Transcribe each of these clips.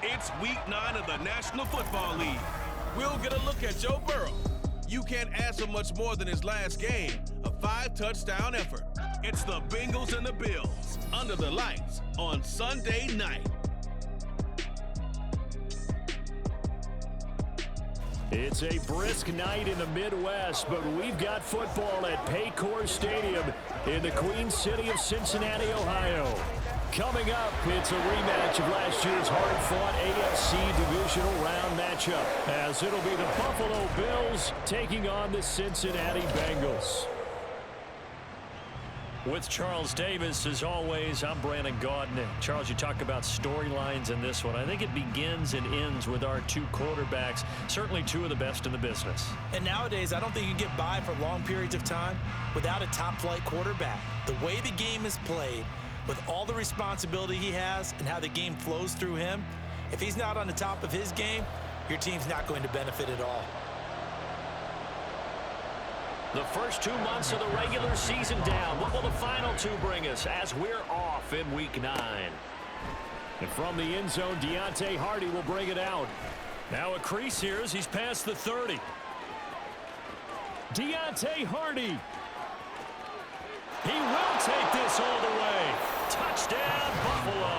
It's Week 9 of the National Football League. We'll get a look at Joe Burrow. You can't ask for much more than his last game, a 5-touchdown effort. It's the Bengals and the Bills, under the lights on Sunday night. It's a brisk night in the Midwest, but we've got football at Paycor Stadium in the Queen City of Cincinnati, Ohio. Coming up, it's a rematch of last year's hard-fought AFC Divisional Round matchup, as it'll be the Buffalo Bills taking on the Cincinnati Bengals. With Charles Davis, as always, I'm Brandon Gaudin. Charles, you talk about storylines in this one. I think it begins and ends with our two quarterbacks, certainly two of the best in the business. And nowadays, I don't think you get by for long periods of time without a top-flight quarterback. The way the game is played, with all the responsibility he has and how the game flows through him, if he's not on the top of his game, your team's not going to benefit at all. The first 2 months of the regular season down. What will the final two bring us as we're off in Week 9? And from the end zone, Deontay Hardy will bring it out. Now a crease here as he's past the 30. Deontay Hardy. He will take this all the way. Touchdown, Buffalo.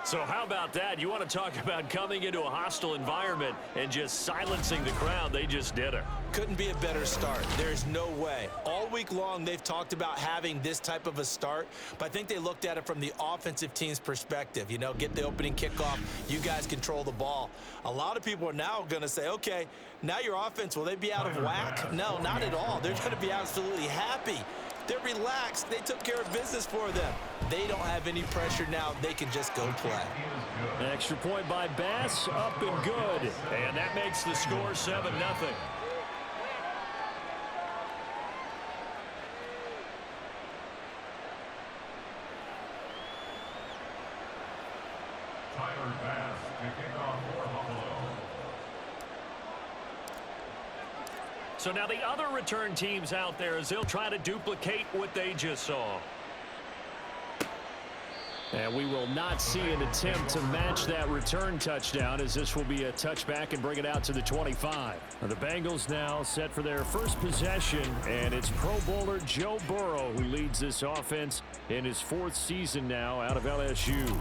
So how about that? You want to talk about coming into a hostile environment and just silencing the crowd. They just did it. Couldn't be a better start. There's no way. All week long, they've talked about having this type of a start, but I think they looked at it from the offensive team's perspective. You know, get the opening kickoff. You guys control the ball. A lot of people are now going to say, okay, now your offense, will they be out of whack? No, not at all. They're going to be absolutely happy. They're relaxed. They took care of business for them. They don't have any pressure now. They can just go play. An extra point by Bass, up and good. And that makes the score 7-0. So now the other return teams out there as they'll try to duplicate what they just saw. And we will not see an attempt to match that return touchdown, as this will be a touchback and bring it out to the 25. The Bengals now set for their first possession, and it's Pro Bowler Joe Burrow who leads this offense in his 4th season now out of LSU.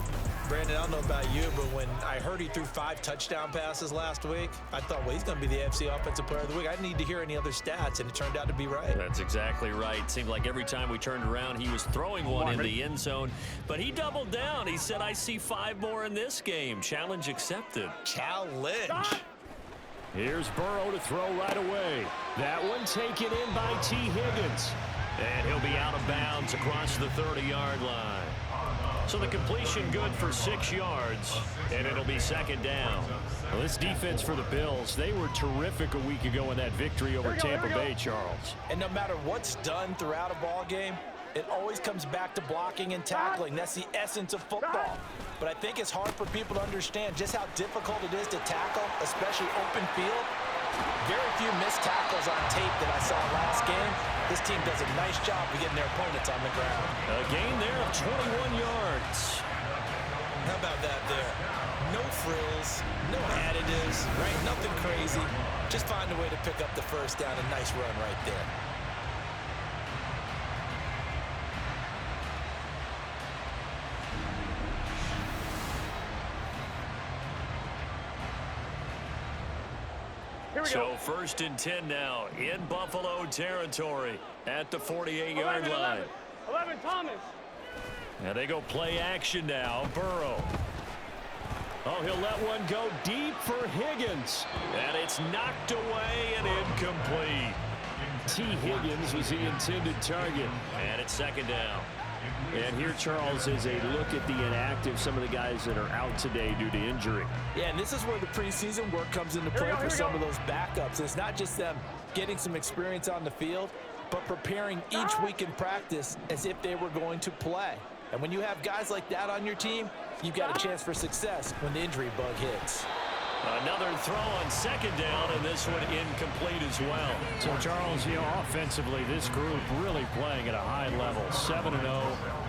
Brandon, I don't know about you, but when I heard he threw 5 touchdown passes last week, I thought, well, he's going to be the AFC Offensive Player of the Week. I didn't need to hear any other stats, and it turned out to be right. That's exactly right. It seemed like every time we turned around, he was throwing one in the end zone, but he doubled down. He said, I see 5 more in this game. Challenge accepted. Challenge. Here's Burrow to throw right away. That one taken in by T. Higgins. And he'll be out of bounds across the 30-yard line. So the completion good for 6 yards, and it'll be 2nd down. Well, this defense for the Bills, they were terrific a week ago in that victory over Tampa Bay, Charles. And no matter what's done throughout a ball game, it always comes back to blocking and tackling. That's the essence of football. But I think it's hard for people to understand just how difficult it is to tackle, especially open field. Very few missed tackles on tape that I saw last game. This team does a nice job of getting their opponents on the ground. A gain there of 21 yards. How about that there? No frills, no additives, right? Nothing crazy. Just find a way to pick up the first down. A nice run right there. So 1st and 10 now in Buffalo territory at the 48-yard line. 11, Thomas. Now they go play action now. Burrow. Oh, he'll let one go deep for Higgins. And it's knocked away and incomplete. T. Higgins was the intended target. And it's 2nd down. And here, Charles, is a look at the inactive, some of the guys that are out today due to injury. Yeah, and this is where the preseason work comes into play for some of those backups. And it's not just them getting some experience on the field, but preparing each week in practice as if they were going to play. And when you have guys like that on your team, you've got a chance for success when the injury bug hits. Another throw on 2nd down, and this one incomplete as well. So, Charles, offensively, this group really playing at a high level. 7-0,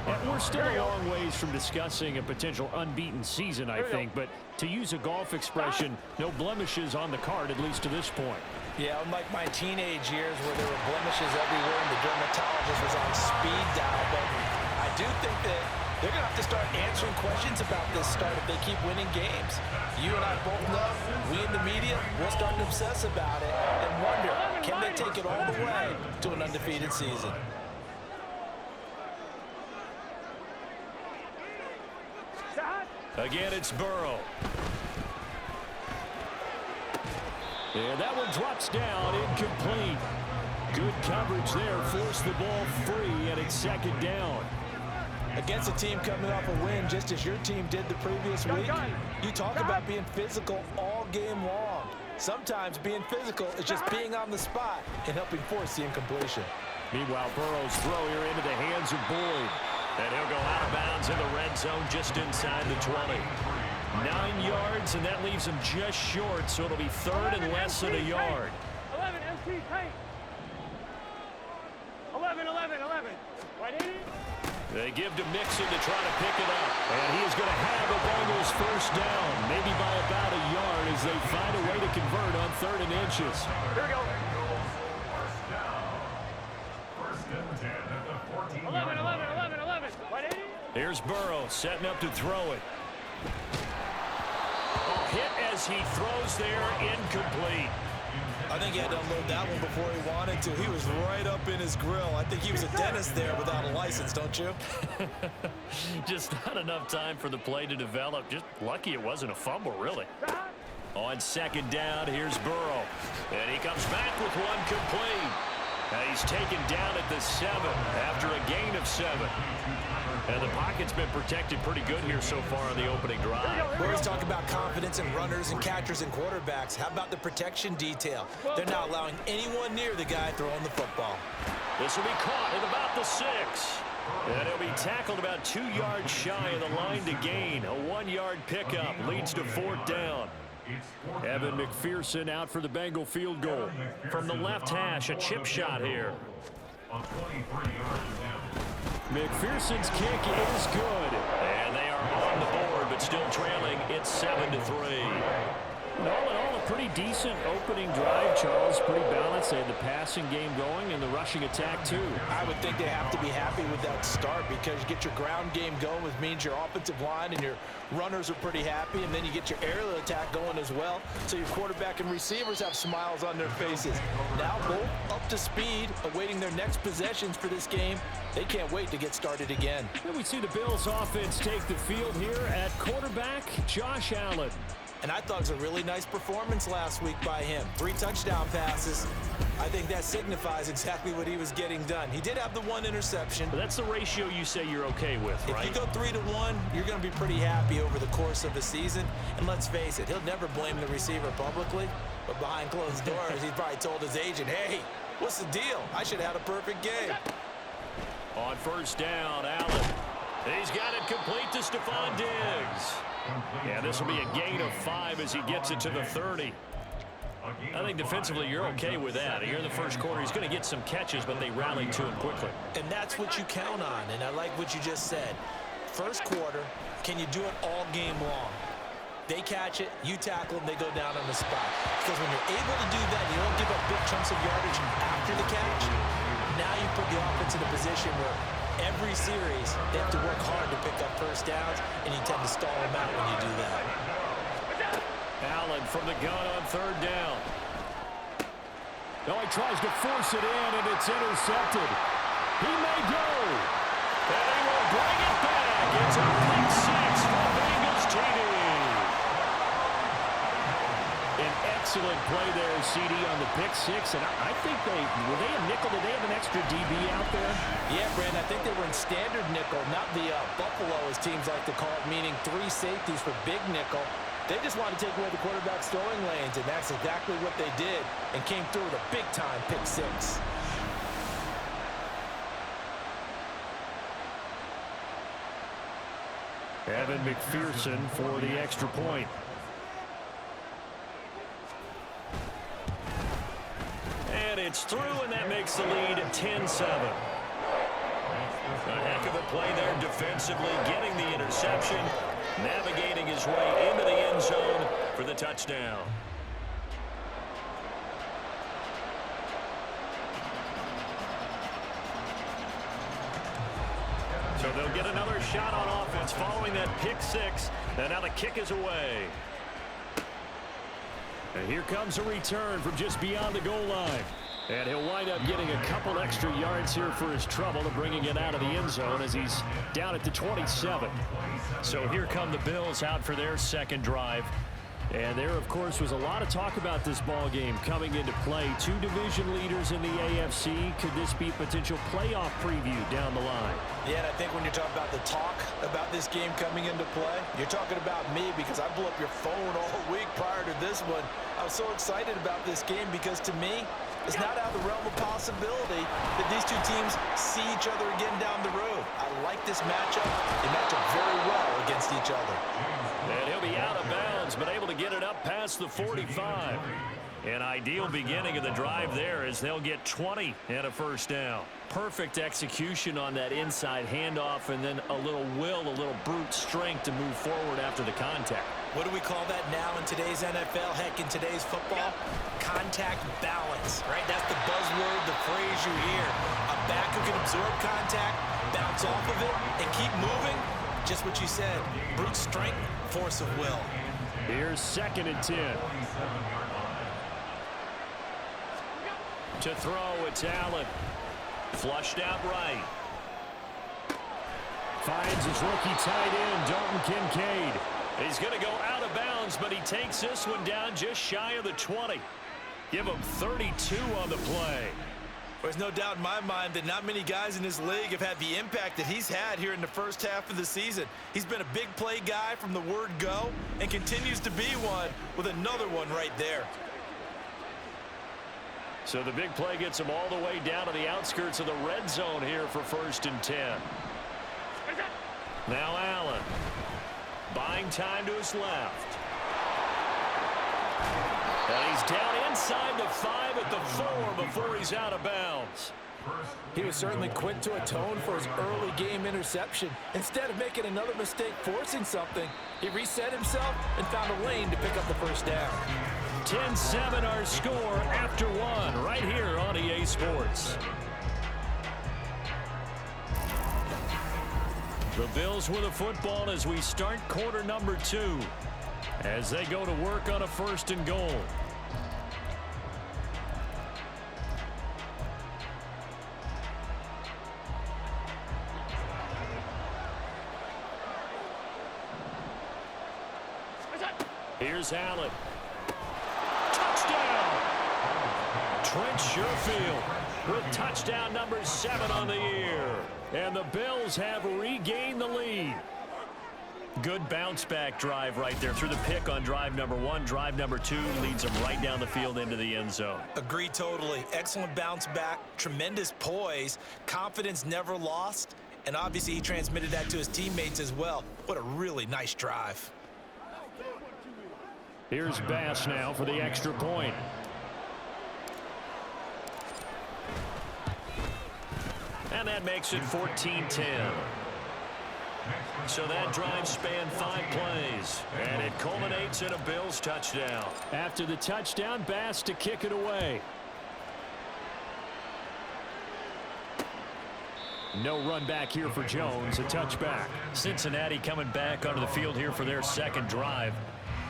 And we're still a long ways from discussing a potential unbeaten season, I think. But to use a golf expression, no blemishes on the card, at least to this point. Yeah, unlike my teenage years where there were blemishes everywhere and the dermatologist was on speed dial. But I do think that they're going to have to start answering questions about this start if they keep winning games. You and I both know, we in the media, we'll start to obsess about it and wonder, can they take it all the way to an undefeated season? Again, it's Burrow. And that one drops down, incomplete. Good coverage there, forced the ball free, and it's second down. Against a team coming off a win, just as your team did the previous week, you talk about being physical all game long. Sometimes being physical is just being on the spot and helping force the incompletion. Meanwhile, Burrow's throw here into the hands of Boyd. And he'll go out of bounds in the red zone just inside the 20. 9 yards, and that leaves him just short, so it'll be third and less than a yard. 11, MC, paint. 11. Right in it. They give to Mixon to try to pick it up. And he is going to have the Bengals first down, maybe by about a yard as they find a way to convert on 3rd and inches. Here we go. 11. Right in it. Here's Burrow setting up to throw it. Hit as he throws there, incomplete. I think he had to unload that one before he wanted to. He was right up in his grill. I think he was a dentist there without a license, don't you? Just not enough time for the play to develop. Just lucky it wasn't a fumble, really. On second down, here's Burrow. And he comes back with one complete. And he's taken down at the 7 after a gain of 7. And the pocket's been protected pretty good here so far on the opening drive. We always talk about confidence in runners and catchers and quarterbacks. How about the protection detail? They're not allowing anyone near the guy throwing the football. This will be caught at about the 6. And he'll be tackled about 2 yards shy of the line to gain. A 1-yard pickup leads to 4th down. Evan McPherson out for the Bengal field goal. From the left hash, a chip shot here. McPherson's kick is good. And they are on the board, but still trailing. It's 7-3. All in all, a pretty decent opening drive, Charles. Pretty balanced. They had the passing game going and the rushing attack, too. I would think they have to be happy with that start because you get your ground game going, which means your offensive line and your runners are pretty happy, and then you get your aerial attack going as well, so your quarterback and receivers have smiles on their faces. Now both up to speed, awaiting their next possessions for this game. They can't wait to get started again. And we see the Bills offense take the field here at quarterback Josh Allen. And I thought it was a really nice performance last week by him. 3 touchdown passes. I think that signifies exactly what he was getting done. He did have the 1 interception. But that's the ratio you say you're okay with, right? If you go 3-1, you're going to be pretty happy over the course of the season. And let's face it, he'll never blame the receiver publicly. But behind closed doors, he probably told his agent, hey, what's the deal? I should have had a perfect game. On first down, Allen. He's got it complete to Stephon Diggs. Yeah, this will be a gain of 5 as he gets it to the 30. I think defensively you're okay with that. Here in the first quarter, he's going to get some catches, but they rallied to him quickly. And that's what you count on, and I like what you just said. First quarter, can you do it all game long? They catch it, you tackle them, they go down on the spot. Because when you're able to do that, you don't give up big chunks of yardage after the catch. Now you put the offense in a position where every series, they have to work hard to pick up first downs, and you tend to stall them out when you do that. Allen from the gun on third down. No, he tries to force it in, and it's intercepted. He may go. And he will bring it back. It's a pick 6 for Bengals TD. An excellent play there, CD, on the pick 6. And I think were they a nickel? Did they have an extra DB out there? Yeah, Brandon, I think they were in standard nickel, not the Buffalo, as teams like to call it, meaning 3 safeties for big nickel. They just wanted to take away the quarterback's throwing lanes, and that's exactly what they did, and came through with a big-time pick 6. Evan McPherson for the extra point. And it's through, and that makes the lead 10-7. A heck of a play there defensively, getting the interception, navigating his way into the end zone for the touchdown. So they'll get another shot on offense following that pick six. And now the kick is away. And here comes a return from just beyond the goal line. And he'll wind up getting a couple extra yards here for his trouble and bringing it out of the end zone as he's down at the 27. So here come the Bills out for their second drive. And there, of course, was a lot of talk about this ball game coming into play. Two division leaders in the AFC. Could this be a potential playoff preview down the line? Yeah, and I think when you're talking about the talk about this game coming into play, you're talking about me because I blew up your phone all week prior to this one. I was so excited about this game because, to me, it's not out of the realm of possibility that these two teams see each other again down the road. I like this matchup. They match up very well against each other. And he'll be out of bounds, but able to get it up past the 45. An ideal beginning of the drive there as they'll get 20 and a first down. Perfect execution on that inside handoff, and then a little will, a little brute strength to move forward after the contact. What do we call that now in today's NFL? Heck, in today's football? Contact balance, right? That's the buzzword, the phrase you hear. A back who can absorb contact, bounce off of it, and keep moving. Just what you said. Brute strength, force of will. Here's 2nd and 10. To throw, it's Allen. Flushed out right. Finds his rookie tight end, Dalton Kincaid. He's going to go out of bounds, but he takes this one down just shy of the 20. Give him 32 on the play. There's no doubt in my mind that not many guys in this league have had the impact that he's had here in the first half of the season. He's been a big play guy from the word go and continues to be one with another one right there. So the big play gets him all the way down to the outskirts of the red zone here for 1st and 10. Now Allen. Buying time to his left. And he's down inside the 5 at the 4 before he's out of bounds. He was certainly quick to atone for his early game interception. Instead of making another mistake forcing something, he reset himself and found a lane to pick up the first down. 10-7 our score after 1 right here on EA Sports. The Bills with a football as we start quarter number 2 as they go to work on a 1st and goal. Here's Allen. Touchdown! Trent Sherfield with touchdown number 7 on the year. And the Bills have regained the lead. Good bounce-back drive right there through the pick on drive number 1. Drive number 2 leads them right down the field into the end zone. Agree totally. Excellent bounce back, tremendous poise, confidence never lost, and obviously he transmitted that to his teammates as well. What a really nice drive. Here's Bass now for the extra point. And that makes it 14-10. So that drive spanned 5 plays, and it culminates in a Bills touchdown. After the touchdown, Bass to kick it away. No run back here for Jones, a touchback. Cincinnati coming back onto the field here for their 2nd drive.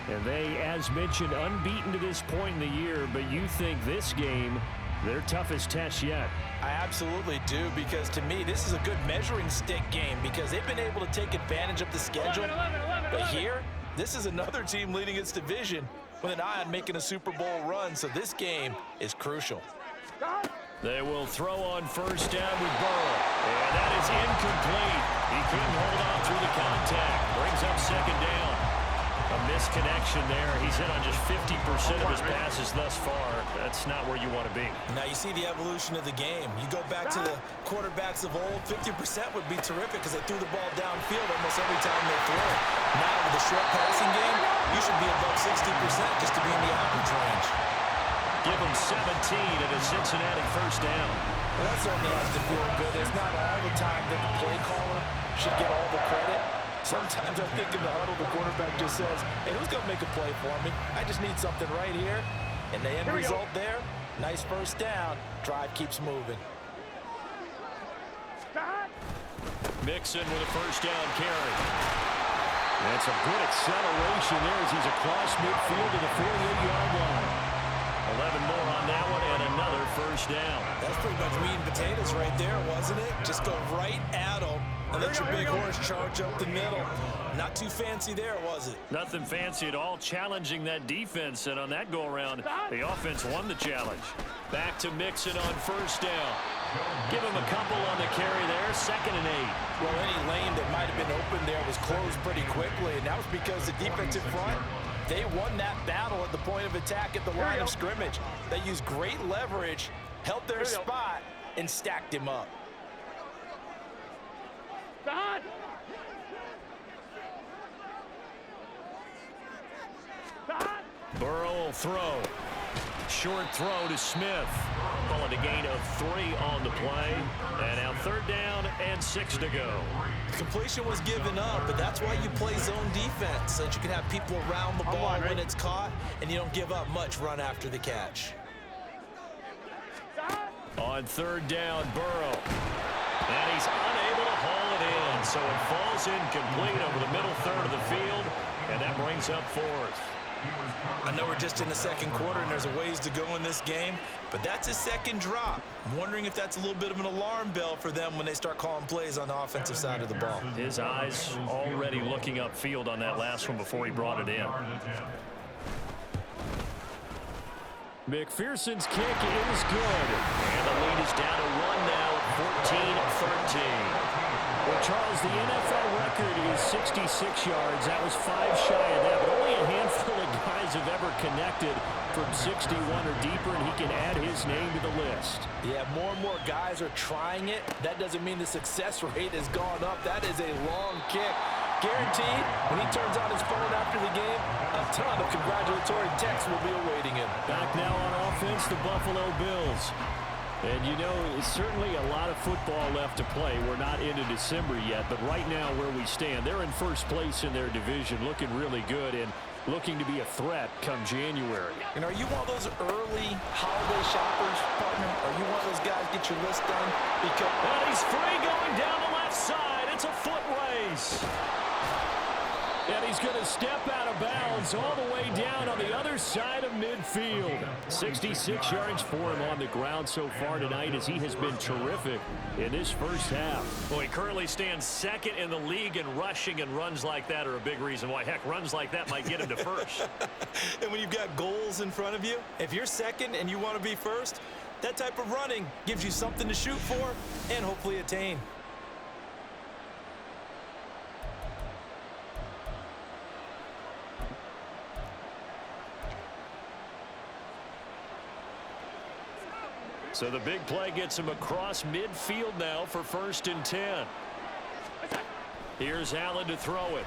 And they, as mentioned, unbeaten to this point in the year, but you think this game, their toughest test yet? I absolutely do, because to me, this is a good measuring stick game because they've been able to take advantage of the schedule. 11. But here, this is another team leading its division with an eye on making a Super Bowl run, so this game is crucial. They will throw on 1st down with Burrow. And that is incomplete. He couldn't hold on through the contact. Brings up 2nd down. A misconnection there. He's hit on just 50% of his passes thus far. That's not where you want to be. Now you see the evolution of the game. You go back to the quarterbacks of old, 50% would be terrific because they threw the ball downfield almost every time they threw it. Now with the short passing game, you should be above 60% just to be in the average range. Give him 17 at a Cincinnati 1st down. Well, that certainly has to feel good. It's not all the time that the play caller should get all the credit. Sometimes I think in the huddle, the quarterback just says, hey, who's going to make a play for me? I just need something right here. And the end result there, nice first down. Drive keeps moving. Mixon with a first down carry. That's a good acceleration there as he's across midfield to the 48-yard line. 11 more on that one and another first down. That's pretty much meat and potatoes right there, wasn't it? Just go right at them and let your big horse charge up the middle. Not too fancy there, was it? Nothing fancy at all, challenging that defense, and on that go-around, the offense won the challenge. Back to Mixon on first down. Give him a couple on the carry there, 2nd and 8. Well, any lane that might have been open there was closed pretty quickly, and that was because the defensive front, they won that battle at the point of attack at the line of scrimmage. They used great leverage, held their spot, and stacked him up. Burrow will throw. Short throw to Smith. Calling a gain of 3 on the play. And now 3rd down and 6 to go. Completion was given up, but that's why you play zone defense, so that you can have people around the ball when it's caught, and you don't give up much run after the catch. On 3rd down, Burrow. And he's unable to haul it in, so it falls incomplete over the middle third of the field, and that brings up 4th. I know we're just in the 2nd quarter and there's a ways to go in this game, but that's his 2nd drop. I'm wondering if that's a little bit of an alarm bell for them when they start calling plays on the offensive side of the ball. His eyes already looking upfield on that last one before he brought it in. McPherson's kick is good. And the lead is down to 1 now at 14-13. Well, Charles, the NFL record is 66 yards. That was 5 shy of that, but only a handful of guys have ever connected from 61 or deeper, and he can add his name to the list. Yeah, more and more guys are trying it. That doesn't mean the success rate has gone up. That is a long kick. Guaranteed, when he turns on his phone after the game, a ton of congratulatory texts will be awaiting him. Back now on offense, the Buffalo Bills. And, you know, certainly a lot of football left to play. We're not into December yet, but right now where we stand, they're in first place in their division, looking really good and looking to be a threat come January. And are you one of those early holiday shoppers, partner? Are you one of those guys get your list done? Because and he's free going down the left side. It's a foot race. And he's going to step out of bounds all the way down on the other side of midfield. 66 yards for him on the ground so far tonight as he has been terrific in this first half. Well, he currently stands 2nd in the league in rushing, and runs like that are a big reason why. Heck, runs like that might get him to first. And when you've got goals in front of you, if you're 2nd and you want to be first, that type of running gives you something to shoot for and hopefully attain. So the big play gets him across midfield now for 1st and 10. Here's Allen to throw it.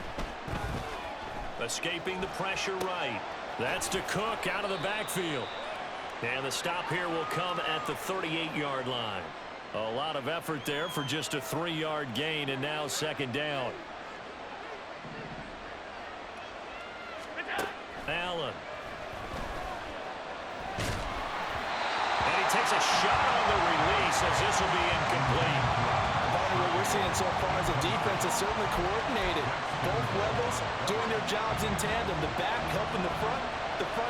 Escaping the pressure right. That's to Cook out of the backfield. And the stop here will come at the 38-yard line. A lot of effort there for just a 3-yard gain, and now 2nd down. Allen. And he takes a shot on the release as this will be incomplete. What we're seeing so far is a defense that's certainly coordinated. Both levels doing their jobs in tandem. The back helping the front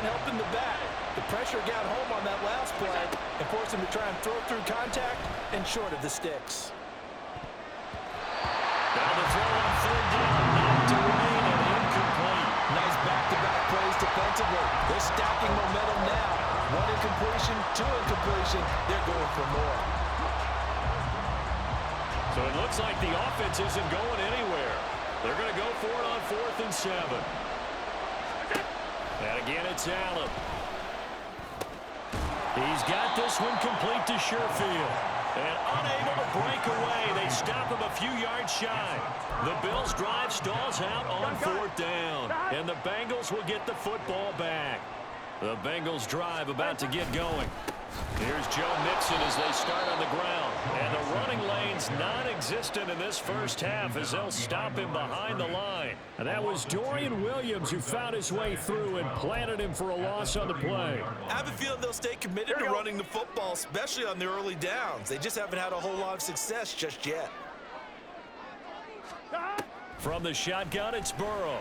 helping the back. The pressure got home on that last play and forced him to try and throw through contact and short of the sticks. Now the throw on 3rd down, knocked away and incomplete. Nice back-to-back plays defensively. They're stacking momentum now. 1 incompletion, 2 incompletion. They're going for more. So it looks like the offense isn't going anywhere. They're going to go for it on 4th and 7. And again, it's Allen. He's got this one complete to Sherfield. And unable to break away, they stop him a few yards shy. The Bills' drive stalls out on 4th down. And the Bengals will get the football back. The Bengals' drive about to get going. Here's Joe Mixon as they start on the ground. And the running lane's non-existent in this first half as they'll stop him behind the line. And that was Dorian Williams who found his way through and planted him for a loss on the play. I have a feeling they'll stay committed to running the football, especially on the early downs. They just haven't had a whole lot of success just yet. From the shotgun, it's Burrow.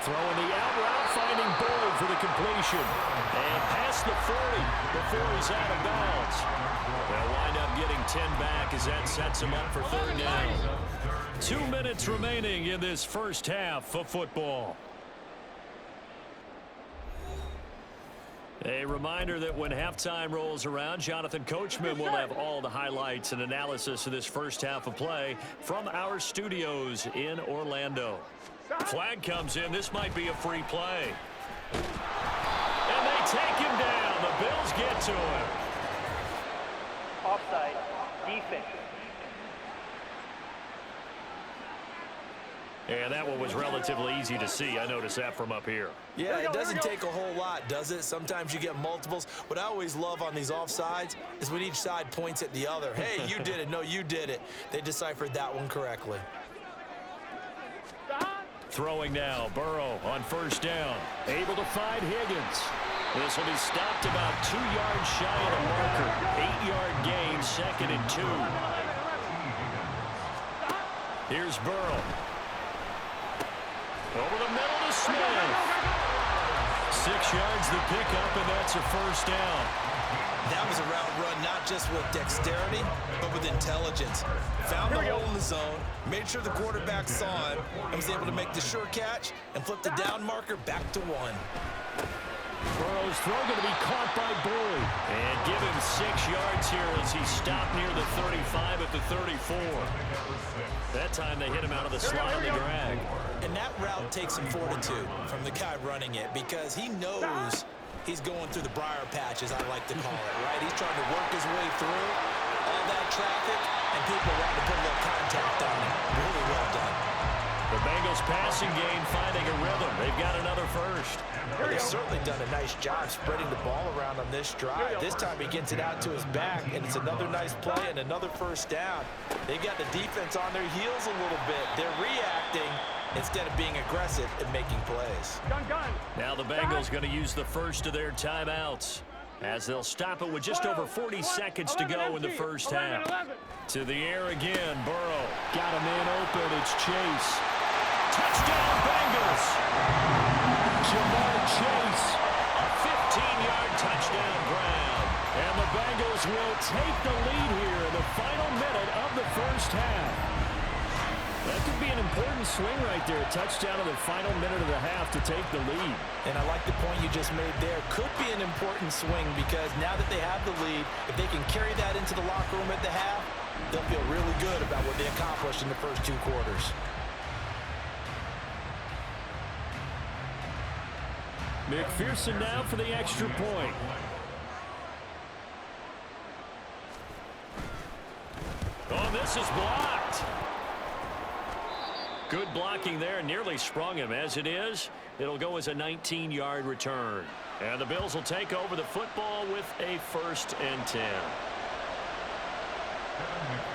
Throwing the out route, finding Bull for the completion. And past the 40 before he's out of bounds. They'll wind up getting 10 back as that sets him up for third down. 2 minutes remaining in this first half of football. A reminder that when halftime rolls around, Jonathan Coachman will have all the highlights and analysis of this first half of play from our studios in Orlando. Flag comes in. This might be a free play. And they take him down. The Bills get to him. Offside. Defense. And that one was relatively easy to see. I noticed that from up here. Yeah, it doesn't take a whole lot, does it? Sometimes you get multiples. What I always love on these offsides is when each side points at the other. Hey, you did it. No, you did it. They deciphered that one correctly. Throwing now, Burrow on first down. Able to find Higgins. This will be stopped about 2 yards shy of the marker. 8-yard gain, 2nd and 2. Here's Burrow. Over the middle to Smith. 6 yards the pickup, and that's a first down. That was a route run not just with dexterity, but with intelligence. Found the hole in the zone, made sure the quarterback saw him, and was able to make the sure catch and flip the down marker back to 1. Burrow's throw going to be caught by Boyd. And give him 6 yards here as he stopped near the 35 at the 34. That time they hit him out of the slot on the drag. And that route takes some fortitude from the guy running it because he knows he's going through the briar patch, as I like to call it, right? He's trying to work his way through all that traffic, and people want to put a little contact on him. Really well done. The Bengals passing game finding a rhythm. They've got another first. Well, they've certainly done a nice job spreading the ball around on this drive. This time he gets it out to his back, and it's another nice play and another first down. They've got the defense on their heels a little bit. They're reacting instead of being aggressive and making plays. Now the Bengals going to use the first of their timeouts as they'll stop it with just over 40 seconds to go in the first half. To the air again, Burrow. Got a man open, it's Chase. Touchdown Bengals! Jamar Chase, a 15-yard touchdown grab. And the Bengals will take the lead here in the final minute of the first half. That could be an important swing right there. A touchdown in the final minute of the half to take the lead. And I like the point you just made there. Could be an important swing because now that they have the lead, if they can carry that into the locker room at the half, they'll feel really good about what they accomplished in the first 2 quarters. McPherson now for the extra point. Oh, this is blocked. Good blocking there, nearly sprung him. As it is, it'll go as a 19-yard return. And the Bills will take over the football with a 1st and 10.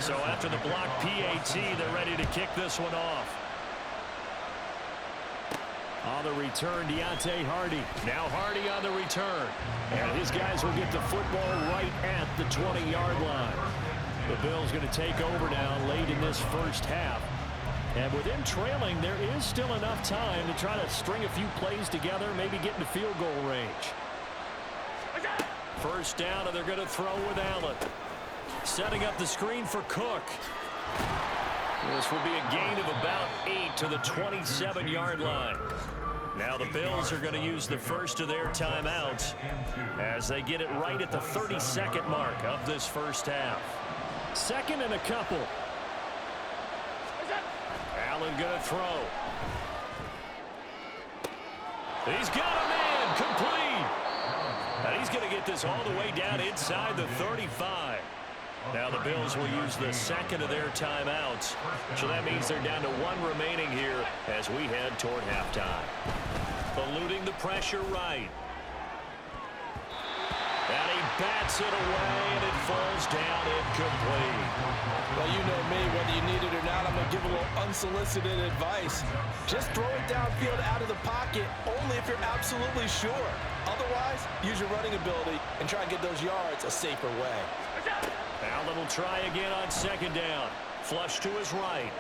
So after the block PAT, they're ready to kick this one off. On the return, Deontay Hardy. Now Hardy on the return. And his guys will get the football right at the 20-yard line. The Bills going to take over now late in this first half. And with them trailing, there is still enough time to try to string a few plays together, maybe get into field goal range. First down, and they're going to throw with Allen. Setting up the screen for Cook. This will be a gain of about 8 to the 27-yard line. Now the Bills are going to use the first of their timeouts as they get it right at the 30-second mark of this first half. 2nd and a couple. Allen going to throw. He's got a man complete. And he's going to get this all the way down inside the 35. Now the Bills will use the 2nd of their timeouts. So that means they're down to 1 remaining here as we head toward halftime. Eluding the pressure right. And he bats it away, and it falls down incomplete. Well, you know me, whether you need it or not, I'm going to give a little unsolicited advice. Just throw it downfield out of the pocket, only if you're absolutely sure. Otherwise, use your running ability and try and get those yards a safer way. Allen will try again on second down. Flush to his right.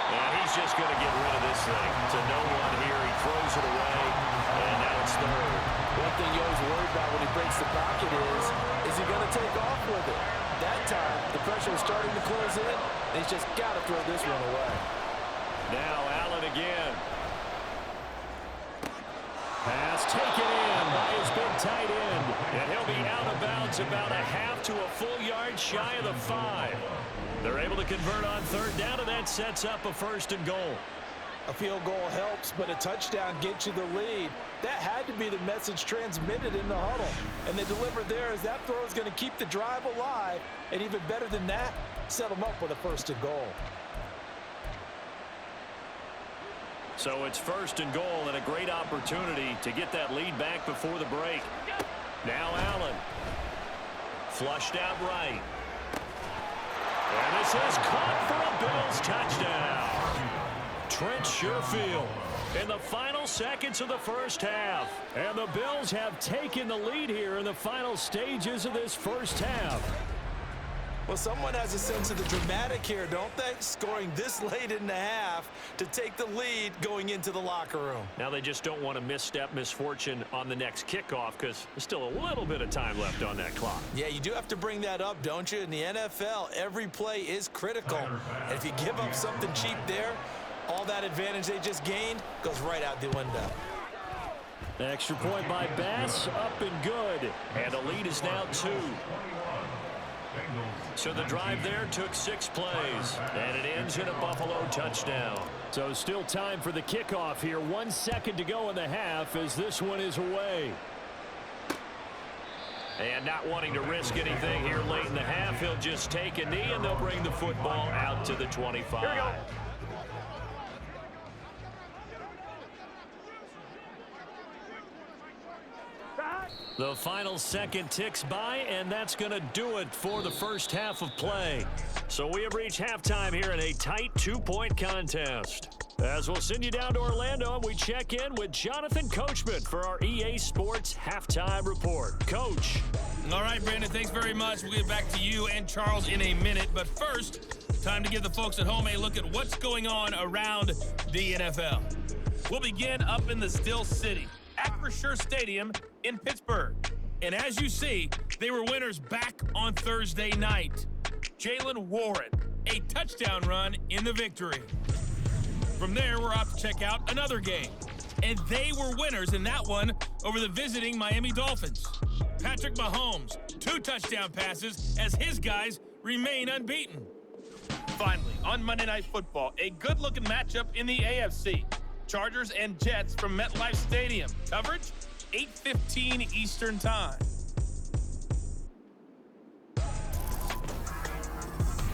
And he's just going to get rid of this thing. To no one here. He throws it away, and now it's third. One thing you always worry about when he breaks the pocket is he going to take off with it? That time, the pressure is starting to close in, and he's just got to throw this one away. Now Allen again. Pass taken in by his big tight end. And he'll be out of bounds about a half to a full yard shy of the 5. They're able to convert on third down, and that sets up a 1st and goal. A field goal helps, but a touchdown gets you the lead. That had to be the message transmitted in the huddle. And they delivered there as that throw is going to keep the drive alive. And even better than that, set them up with a 1st and goal. So it's 1st and goal, and a great opportunity to get that lead back before the break. Now Allen. Flushed out right. And this is caught for a Bills touchdown. Trent Sherfield in the final seconds of the first half. And the Bills have taken the lead here in the final stages of this first half. Well, someone has a sense of the dramatic here, don't they? Scoring this late in the half to take the lead going into the locker room. Now they just don't want to misstep misfortune on the next kickoff because there's still a little bit of time left on that clock. Yeah, you do have to bring that up, don't you? In the NFL, every play is critical. And if you give up something cheap there, all that advantage they just gained goes right out the window. Extra point by Bass, up and good. And the lead is now 2. So the drive there took 6 plays, and it ends in a Buffalo touchdown. So still time for the kickoff here. 1 second to go in the half as this one is away. And not wanting to risk anything here late in the half, he'll just take a knee, and they'll bring the football out to the 25. Here we go. The final second ticks by, and that's going to do it for the first half of play. So we have reached halftime here in a tight 2-point contest. As we'll send you down to Orlando, and we check in with Jonathan Coachman for our EA Sports Halftime Report. Coach. All right, Brandon, thanks very much. We'll get back to you and Charles in a minute. But first, time to give the folks at home a look at what's going on around the NFL. We'll begin up in the Still City, Acrisure Stadium in Pittsburgh. And as you see, they were winners back on Thursday night. Jalen Warren, a touchdown run in the victory. From there, we're off to check out another game. And they were winners in that one over the visiting Miami Dolphins. Patrick Mahomes, 2 touchdown passes as his guys remain unbeaten. Finally, on Monday Night Football, a good-looking matchup in the AFC. Chargers and Jets from MetLife Stadium. Coverage, 8:15 Eastern Time.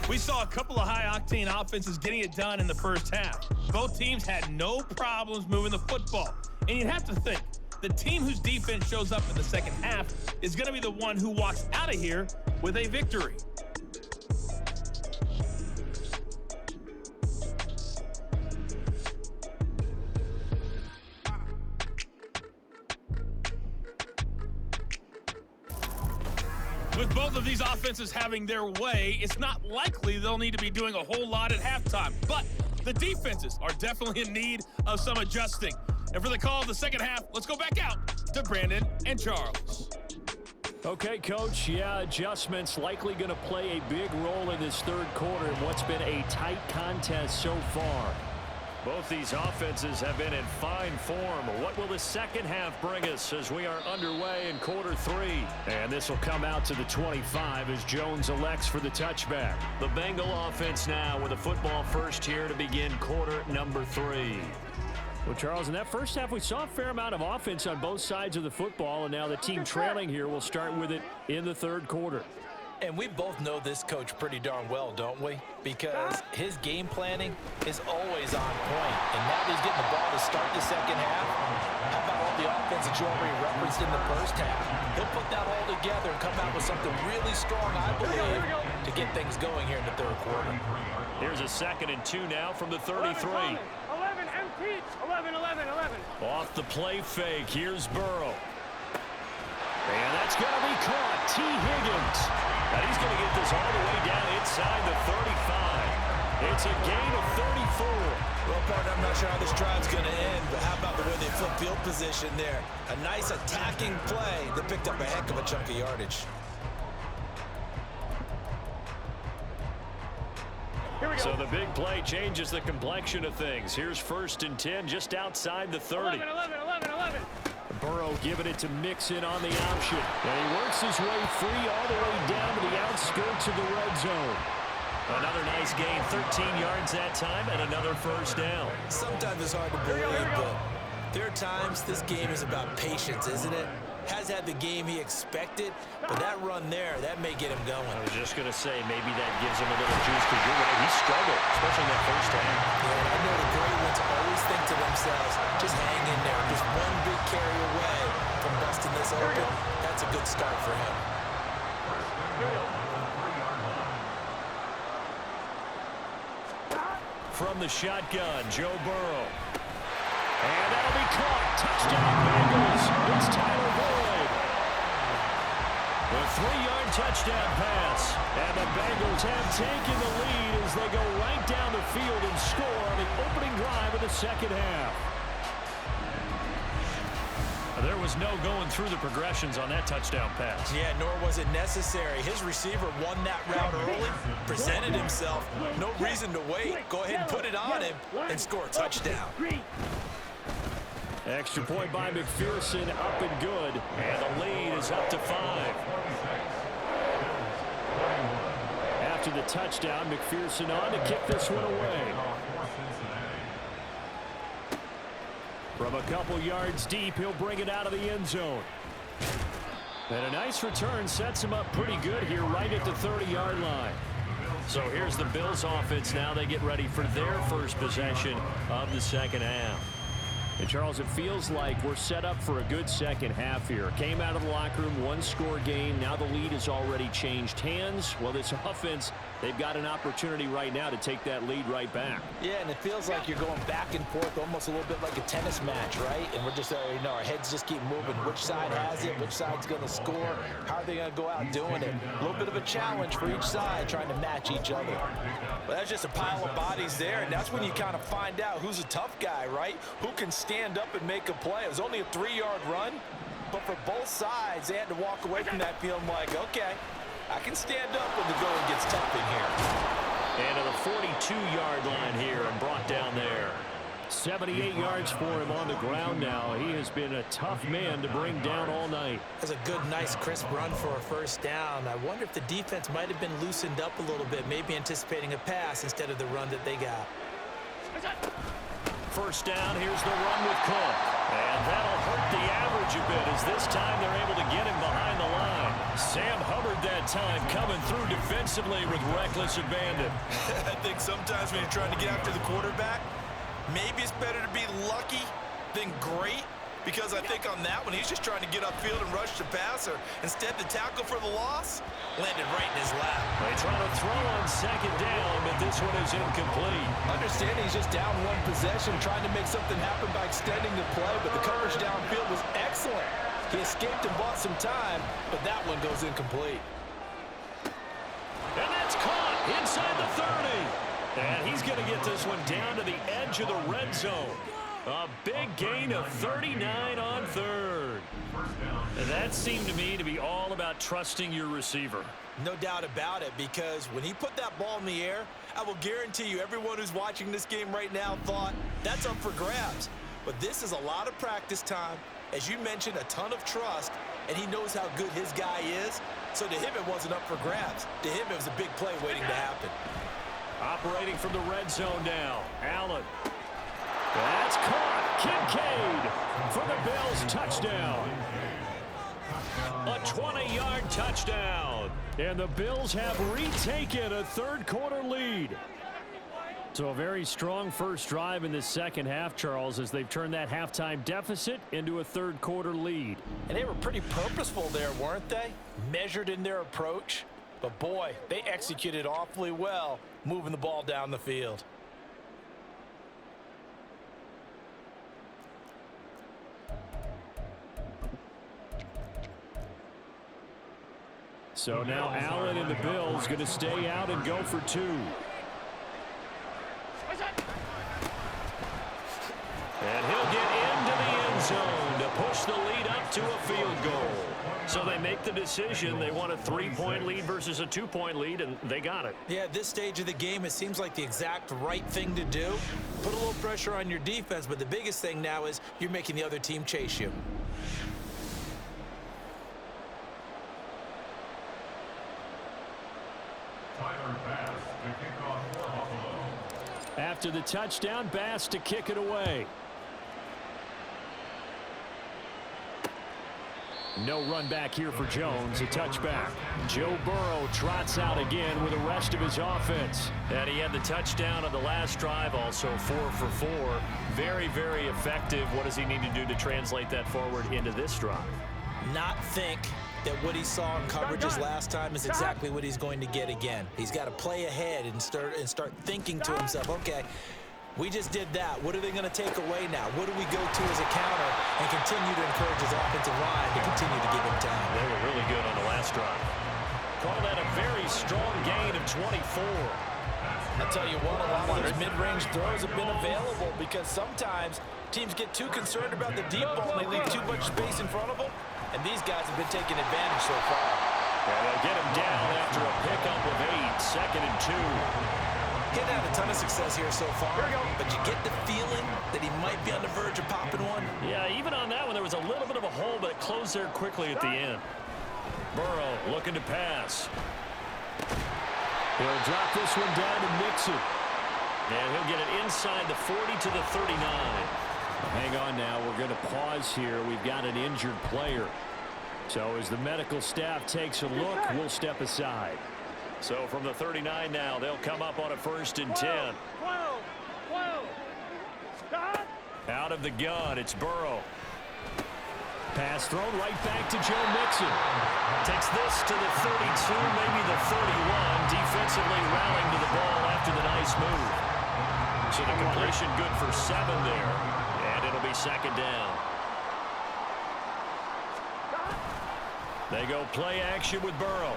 We saw a couple of high-octane offenses getting it done in the first half. Both teams had no problems moving the football. And you'd have to think, the team whose defense shows up in the second half is going to be the one who walks out of here with a victory. With both of these offenses having their way, it's not likely they'll need to be doing a whole lot at halftime. But the defenses are definitely in need of some adjusting. And for the call of the second half, let's go back out to Brandon and Charles. Okay, Coach. Yeah, adjustments likely going to play a big role in this third quarter in what's been a tight contest so far. Both these offenses have been in fine form. What will the second half bring us as we are underway in quarter 3? And this will come out to the 25 as Jones elects for the touchback. The Bengal offense now with a football first here to begin quarter number 3. Well, Charles, in that first half, we saw a fair amount of offense on both sides of the football, and now the team trailing here will start with it in the third quarter. And we both know this coach pretty darn well, don't we? Because his game planning is always on point. And now that he's getting the ball to start the second half, how about all about the offense that you already referenced in the first half. He'll put that all together and come out with something really strong, I believe, to get things going here in the third quarter. Here's a 2nd and 2 now from the 33. 11, empty. 11. Off the play fake, here's Burrow. And that's going to be caught. T. Higgins. And he's going to get this all the way down inside the 35. It's a gain of 34. Well, partner, I'm not sure how this drive's going to end, but how about the way they flip field position there? A nice attacking play that picked up a heck of a chunk of yardage. So the big play changes the complexion of things. Here's 1st and 10 just outside the 30. 11. Burrow giving it to Mixon on the option. And he works his way free all the way down to the outskirts of the red zone. Another nice gain, 13 yards that time, and another 1st down. Sometimes it's hard to believe, but there are times this game is about patience, isn't it? Has had the game he expected, but that run there, that may get him going. I was just going to say, maybe that gives him a little juice, because you're right, he struggled, especially in that 1st half. Yeah, I know the great ones always think to themselves, just hang in there. Just one big carry away from busting this open. That's a good start for him. From the shotgun, Joe Burrow. And that'll be caught. Touchdown, Bengals. It's Tyler Boyd. A 3-yard touchdown pass. And the Bengals have taken the lead as they go right down the field and score on the opening drive of the 2nd half. There was no going through the progressions on that touchdown pass. Yeah, nor was it necessary. His receiver won that route early, presented himself. No reason to wait. Go ahead and put it on him and score a touchdown. Extra point by McPherson, up and good. And the lead is up to 5. After the touchdown, McPherson on to kick this one away. From a couple yards deep, he'll bring it out of the end zone. And a nice return sets him up pretty good here right at the 30-yard line. So here's the Bills offense now. They get ready for their first possession of the 2nd half. And, Charles, it feels like we're set up for a good 2nd half here. Came out of the locker room, 1-score game. Now the lead has already changed hands. Well, this offense, they've got an opportunity right now to take that lead right back. Yeah, and it feels like you're going back and forth, almost a little bit like a tennis match, right? And we're just, our heads just keep moving. Which side has it? Which side's going to score? How are they going to go out doing it? A little bit of a challenge for each side, trying to match each other. But that's just a pile of bodies there, and that's when you kind of find out who's a tough guy, right? Who can stand up and make a play. It was only a 3-yard run, but for both sides, they had to walk away from that feeling like, okay, I can stand up when the going gets tough in here. And to the 42-yard line here and brought down there. 78 yards for him on the ground now. He has been a tough man to bring down all night. That's a good, nice, crisp run for a 1st down. I wonder if the defense might have been loosened up a little bit, maybe anticipating a pass instead of the run that they got. 1st down, here's the run with Cook. And that'll hurt the average a bit as this time they're able to get him behind the line. Sam Hubbard that time coming through defensively with reckless abandon. I think sometimes when you're trying to get after the quarterback, maybe it's better to be lucky than great. Because I think on that one, he's just trying to get upfield and rush the passer. Instead, the tackle for the loss landed right in his lap. They try to throw on 2nd down, but this one is incomplete. Understanding he's just down one possession, trying to make something happen by extending the play, but the coverage downfield was excellent. He escaped and bought some time, but that one goes incomplete. And that's caught inside the 30. And he's going to get this one down to the edge of the red zone. A big gain of 39 on 3rd. And that seemed to me to be all about trusting your receiver. No doubt about it, because when he put that ball in the air, I will guarantee you everyone who's watching this game right now thought that's up for grabs. But this is a lot of practice time. As you mentioned, a ton of trust, and he knows how good his guy is. So to him, it wasn't up for grabs. To him, it was a big play waiting to happen. Operating from the red zone now, Allen. That's caught. Kincaid for the Bills touchdown. A 20-yard touchdown. And the Bills have retaken a 3rd quarter lead. So a very strong first drive in the second half, Charles, as they've turned that halftime deficit into a third quarter lead. And they were pretty purposeful there, weren't they? Measured in their approach. But boy, they executed awfully well moving the ball down the field. So now Allen and the Bills going to stay out and go for two. And he'll get into the end zone to push the lead up to a field goal. So they make the decision. They want a 3-point lead versus a 2-point lead, and they got it. Yeah, at this stage of the game, it seems like the exact right thing to do. Put a little pressure on your defense, but the biggest thing now is you're making the other team chase you. After the touchdown, Bass to kick it away. No run back here for Jones, a touchback. Joe Burrow trots out again with the rest of his offense. And he had the touchdown on the last drive, also 4 for 4. Very, very effective. What does he need to do to translate that forward into this drive? Not think that what he saw in coverages last time is exactly what he's going to get again. He's got to play ahead and start thinking to himself, okay, we just did that. What are they going to take away now? What do we go to as a counter? And continue to encourage his offensive line to continue to give him time. They were really good on the last drive. Call that a very strong gain of 24. I'll tell you what, a lot of those mid-range throws have been available because sometimes teams get too concerned about the deep ball and they leave too much space in front of them. And these guys have been taking advantage so far. And they'll get him down after a pickup of 8, 2nd and 2. Getting had a ton of success here so far, but you get the feeling that he might be on the verge of popping one. Yeah, even on that one, there was a little bit of a hole, but it closed there quickly at the end. Burrow looking to pass. He'll drop this one down to Mixon. And he'll get it inside the 40 to the 39. Hang on now, we're going to pause here. We've got an injured player. So as the medical staff takes a look, we'll step aside. So from the 39 now, they'll come up on a 1st and 10. 12. Stop. Out of the gun, it's Burrow. Pass thrown right back to Joe Mixon. Takes this to the 32, maybe the 31. Defensively rallying to the ball after the nice move. So the completion good for 7 there. And it'll be 2nd down. They go play action with Burrow.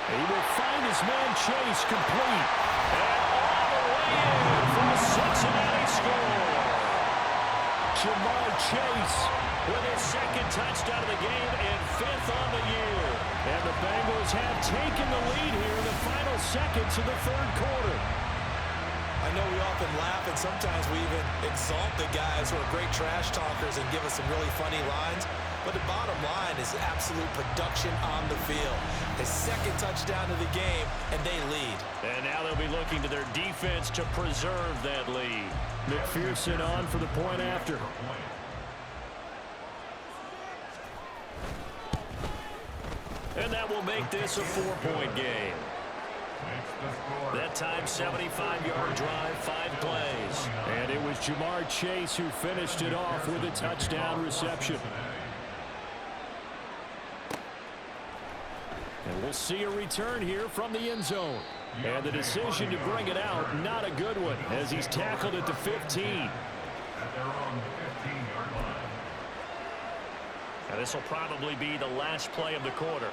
He will find his man Chase complete. And all the way in for a Cincinnati score. Jamar Chase with his 2nd touchdown of the game and 5th on the year. And the Bengals have taken the lead here in the final seconds of the 3rd quarter. I know we often laugh and sometimes we even exalt the guys who are great trash talkers and give us some really funny lines. But the bottom line is absolute production on the field. His 2nd touchdown of the game, and they lead. And now they'll be looking to their defense to preserve that lead. McPherson on for the point after. And that will make this a 4-point game. That time, 75-yard drive, 5 plays. And it was Jamar Chase who finished it off with a touchdown reception. And we'll see a return here from the end zone. And the decision to bring it out, not a good one, as he's tackled at the 15. Now this will probably be the last play of the quarter.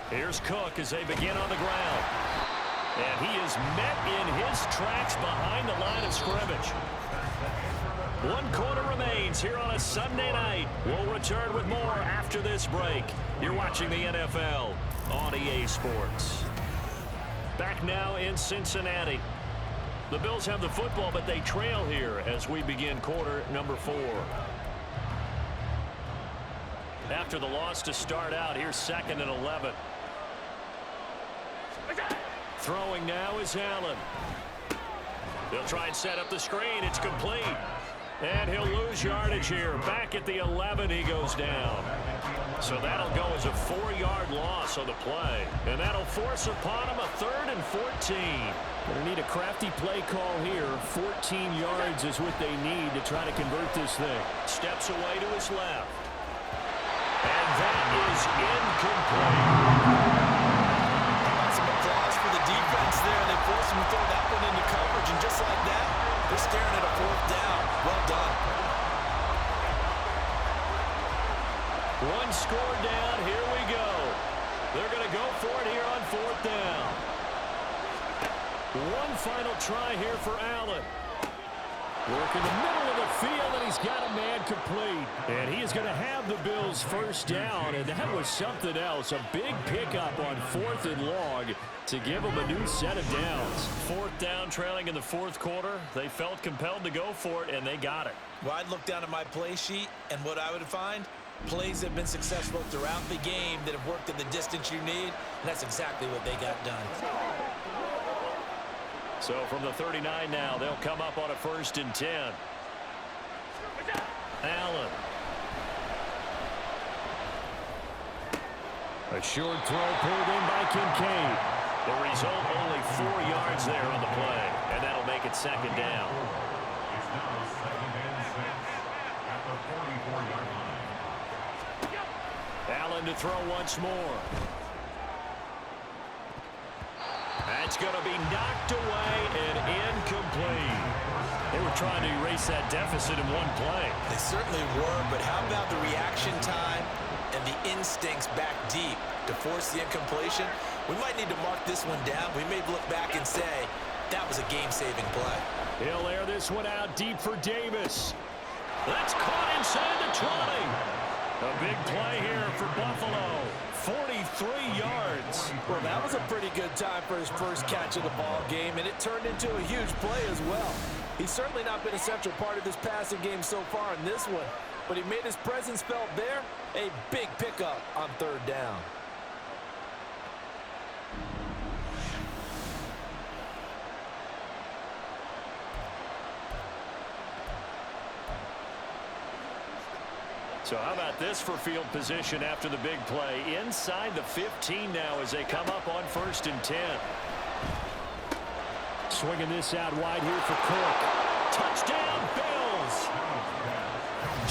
Here's Cook as they begin on the ground. And he is met in his tracks behind the line of scrimmage. 1 quarter remains here on a Sunday night. We'll return with more after this break. You're watching the NFL on EA Sports. Back now in Cincinnati. The Bills have the football, but they trail here as we begin quarter number 4. After the loss to start out, here's 2nd and 11. Throwing now is Allen. They'll try and set up the screen. It's complete. And he'll lose yardage here. Back at the 11, he goes down. So that'll go as a 4-yard loss on the play. And that'll force upon him a 3rd and 14. Gonna need a crafty play call here. 14 yards is what they need to try to convert this thing. Steps away to his left. And that is incomplete. Some applause for the defense there. They forced him to throw that one into coverage, and just like that, they're staring at a 4th down. Well done. One score down. Here we go. They're going to go for it here on 4th down. One final try here for Allen. Work in the middle of the field, and he's got a man complete. And he is going to have the Bills' 1st down, and that was something else. A big pickup on 4th and long to give them a new set of downs. 4th down, trailing in the 4th quarter. They felt compelled to go for it, and they got it. Well, I'd look down at my play sheet, and what I would find, plays have been successful throughout the game that have worked at the distance you need, and that's exactly what they got done. So from the 39 now, they'll come up on a 1st and 10. Allen. A short throw pulled in by Kincaid. The result, only 4 yards there on the play, and that'll make it 2nd down. Allen to throw once more. That's going to be knocked away and incomplete. They were trying to erase that deficit in one play. They certainly were, but how about the reaction time and the instincts back deep to force the incompletion? We might need to mark this one down. We may look back and say that was a game-saving play. He'll air this one out deep for Davis. That's caught inside the 20. A big play here for Buffalo. 43 yards. Well, that was a pretty good time for his first catch of the ball game, and it turned into a huge play as well. He's certainly not been a central part of this passing game so far in this one, but he made his presence felt there. A big pickup on 3rd down. So how about this for field position after the big play? Inside the 15 now as they come up on 1st and 10. Swinging this out wide here for Cook. Touchdown, Bills!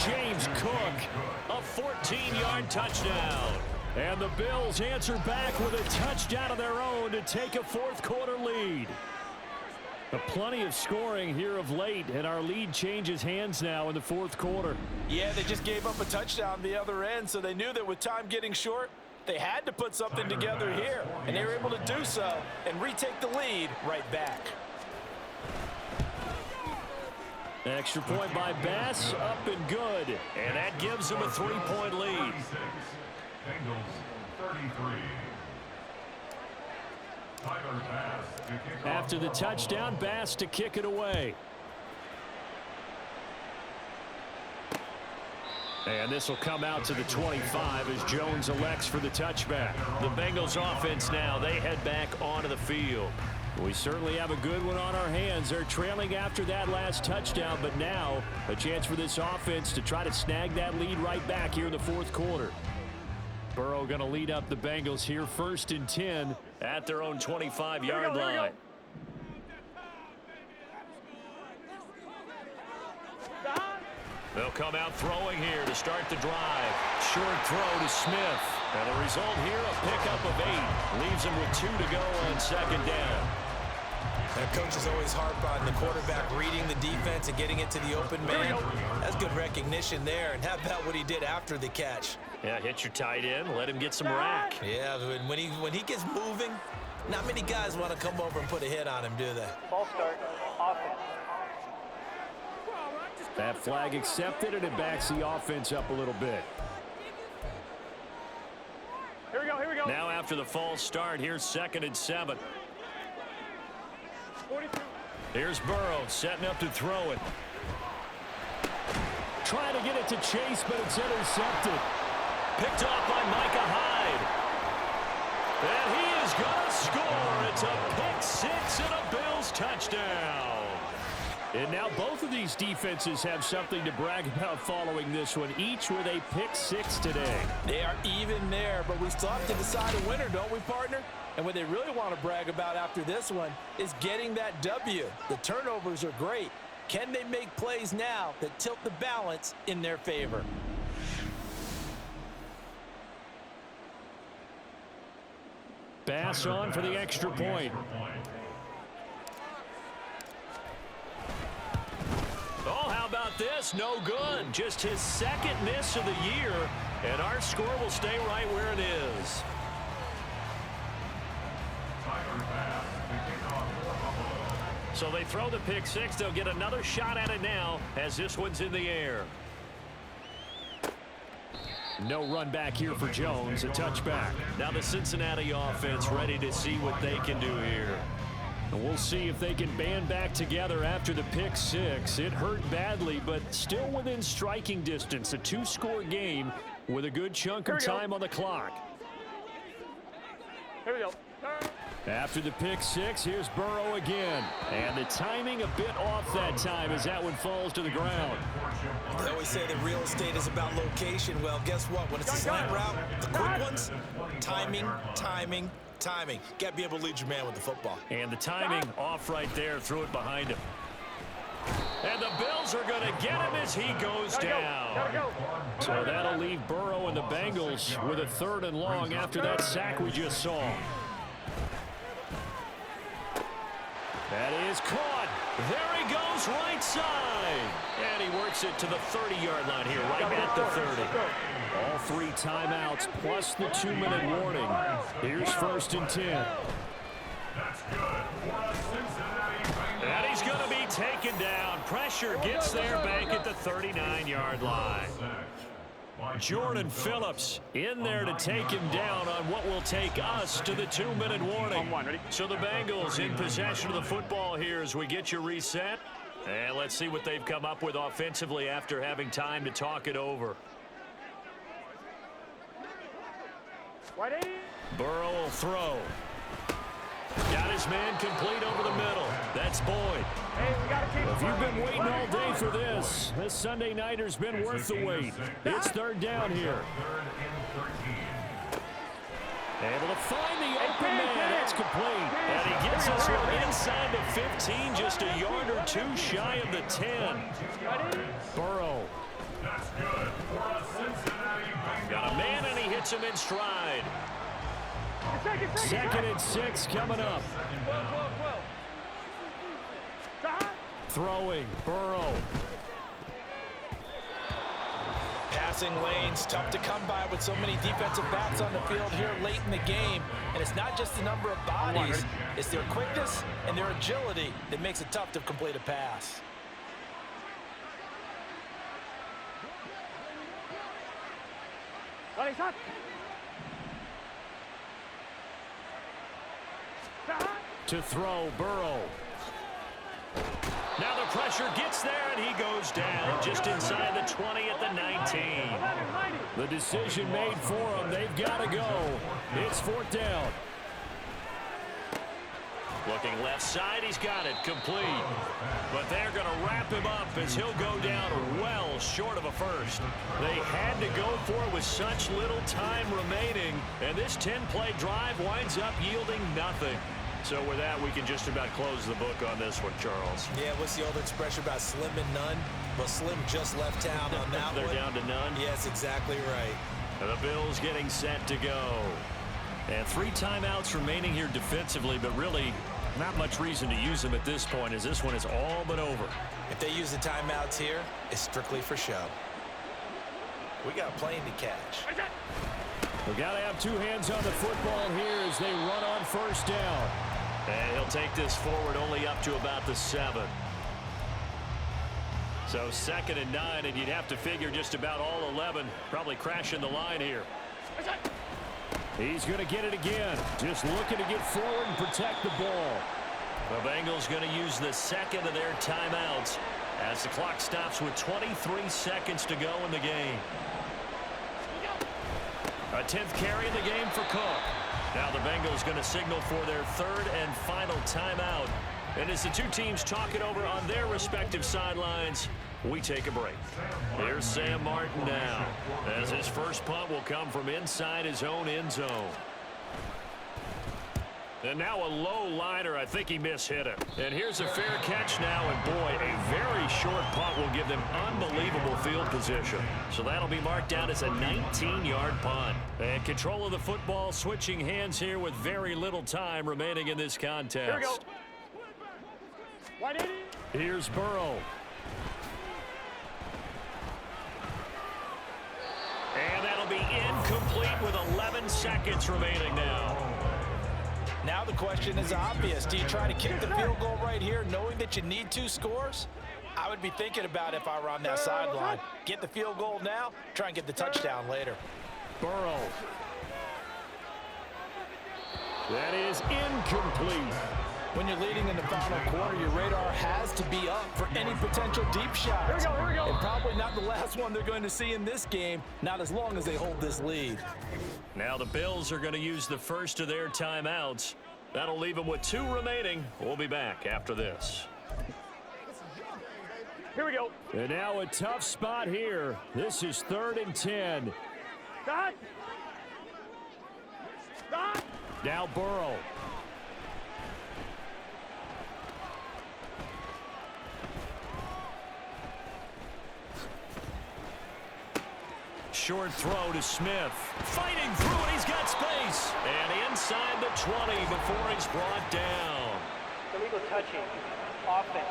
James Cook, A 14-yard touchdown. and the Bills answer back with a touchdown of their own to take a 4th quarter lead. Plenty of scoring here of late, and our lead changes hands now in the 4th quarter. Yeah, they just gave up a touchdown on the other end, so they knew that with time getting short, they had to put something together here, and they were able to do so and retake the lead right back. Extra point by Bass, up and good. And that gives them a 3-point lead. Bengals 33. After the touchdown, Bass to kick it away. And this will come out to the 25 as Jones elects for the touchback. The Bengals offense now, they head back onto the field. We certainly have a good one on our hands. They're trailing after that last touchdown, but now a chance for this offense to try to snag that lead right back here in the 4th quarter. Burrow going to lead up the Bengals here, 1st and 10 at their own 25-yard line. They'll come out throwing here to start the drive. Short throw to Smith. And the result here, a pickup of 8. Leaves them with 2 to go on 2nd down. And coaches always harp on the quarterback reading the defense and getting it to the open man. That's good recognition there. And how about what he did after the catch? Yeah, hit your tight end, let him get some rack. Yeah, when he gets moving, not many guys want to come over and put a hit on him, do they? Ball start. Offense. That flag accepted, and it backs the offense up a little bit. Here we go, here we go. Now after the false start, here's 2nd and 7. 42. Here's Burrow setting up to throw it. Trying to get it to Chase, but it's intercepted. Picked off by Micah Hyde. And he is going to score. It's a pick 6 and a Bills touchdown. And now both of these defenses have something to brag about following this one, each with a pick 6 today. They are even there, but we still have to decide a winner, don't we, partner? And what they really want to brag about after this one is getting that W. The turnovers are great. Can they make plays now that tilt the balance in their favor? Bass on for the extra point. Oh, how about this? No good. Just his second miss of the year, and our score will stay right where it is. So they throw the pick 6. They'll get another shot at it now as this one's in the air. No run back here for Jones. A touchback. Now the Cincinnati offense ready to see what they can do here. And we'll see if they can band back together after the pick 6. It hurt badly, but still within striking distance. A 2-score game with a good chunk of time on the clock. Here we go. After the pick 6, here's Burrow again. And the timing a bit off that time as that one falls to the ground. They always say that real estate is about location. Well, guess what? When it's a slant route, the quick ones, timing, timing, timing. Got to be able to lead your man with the football. And the timing off right there. Threw it behind him. And the Bills are going to get him as he goes down. So that'll leave Burrow and the Bengals with a 3rd and long after that sack we just saw. That is caught. There he goes, right side. And he works it to the 30-yard line here, right at the 30. All 3 timeouts plus the 2-minute warning. Here's 1st and 10. And he's going to be taken down. Pressure gets there back at the 39-yard line. Jordan Phillips in there to take him down on what will take us to the 2-minute warning. So the Bengals in possession of the football here as we get you reset. And let's see what they've come up with offensively after having time to talk it over. Burrow will throw. Got his man complete over the middle. That's Boyd. If you've been waiting all day for this Sunday nighter's been worth the wait. It's 3rd down here. Able to find the open man. That's complete. And he gets us one inside the 15, just a yard or 2 shy of the 10. Burrow. Got a man, and he hits him in stride. 2nd and 6 coming up. Throwing, Burrow. Passing lanes, tough to come by with so many defensive backs on the field here late in the game. And it's not just the number of bodies, it's their quickness and their agility that makes it tough to complete a pass. To throw, Burrow. Now the pressure gets there, and he goes down just inside the 20 at the 19. The decision made for him. They've got to go. It's 4th down. Looking left side, he's got it complete. But they're going to wrap him up as he'll go down well short of a first. They had to go for it with such little time remaining, and this 10-play drive winds up yielding nothing. So with that, we can just about close the book on this one, Charles. Yeah, what's the old expression about slim and none? Well, Slim just left town on that They're one. down to none? Yes, exactly right. And the Bills getting set to go. And 3 timeouts remaining here defensively, but really not much reason to use them at this point as this one is all but over. If they use the timeouts here, it's strictly for show. We got a plane to catch. We've got to have 2 hands on the football here as they run on 1st down. And he'll take this forward only up to about the 7. So 2nd and 9, and you'd have to figure just about all 11 probably crashing the line here. He's going to get it again. Just looking to get forward and protect the ball. The Bengals going to use the 2nd of their timeouts as the clock stops with 23 seconds to go in the game. A 10th carry in the game for Cook. Now the Bengals going to signal for their 3rd and final timeout And as the two teams talk it over on their respective sidelines, we take a break. Here's Sam Martin now, as his first punt will come from inside his own end zone. And now a low liner. I think he mishit it. And here's a fair catch now. And boy, a very short punt will give them unbelievable field position. So that'll be marked down as a 19-yard punt. And control of the football switching hands here with very little time remaining in this contest. Here we go. Wide in. Here's Burrow. And that'll be incomplete with 11 seconds remaining now. Now the question is obvious. Do you try to kick the field goal right here knowing that you need 2 scores? I would be thinking about it if I were on that sideline. Get the field goal now, try and get the touchdown later. Burrow. That is incomplete. When you're leading in the final quarter, your radar has to be up for any potential deep shots. Here we go. And probably not the last one they're going to see in this game, not as long as they hold this lead. Now the Bills are going to use the first of their timeouts. That'll leave them with 2 remaining. We'll be back after this. Here we go. And now a tough spot here. This is 3rd and 10. Got. Got. Now Burrow. Short throw to Smith. Fighting through it. He's got space. And inside the 20 before he's brought down. Illegal touching. Offense.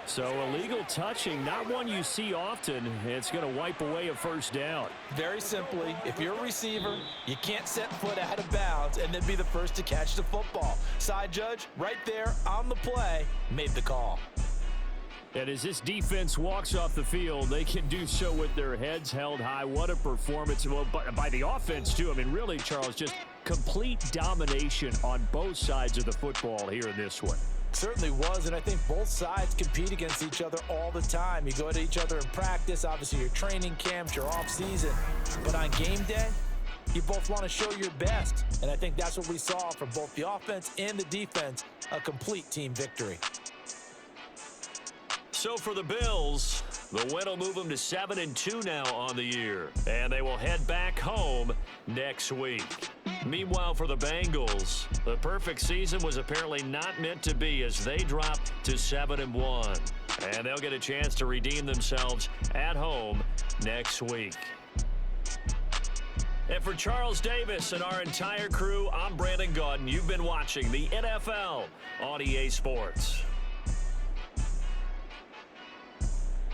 So illegal touching, not one you see often. It's going to wipe away a first down. Very simply, if you're a receiver, you can't set foot out of bounds and then be the first to catch the football. Side judge, right there on the play, made the call. And as this defense walks off the field, they can do so with their heads held high. What a performance by the offense, too. I mean, really, Charles, just complete domination on both sides of the football here in this one. Certainly was, and I think both sides compete against each other all the time. You go to each other in practice, obviously your training camps, your off season. But on game day, you both want to show your best. And I think that's what we saw from both the offense and the defense, a complete team victory. So for the Bills, the win will move them to 7-2 now on the year. And they will head back home next week. Meanwhile, for the Bengals, the perfect season was apparently not meant to be as they drop to 7-1. And they'll get a chance to redeem themselves at home next week. And for Charles Davis and our entire crew, I'm Brandon Gaudin. You've been watching the NFL on EA Sports.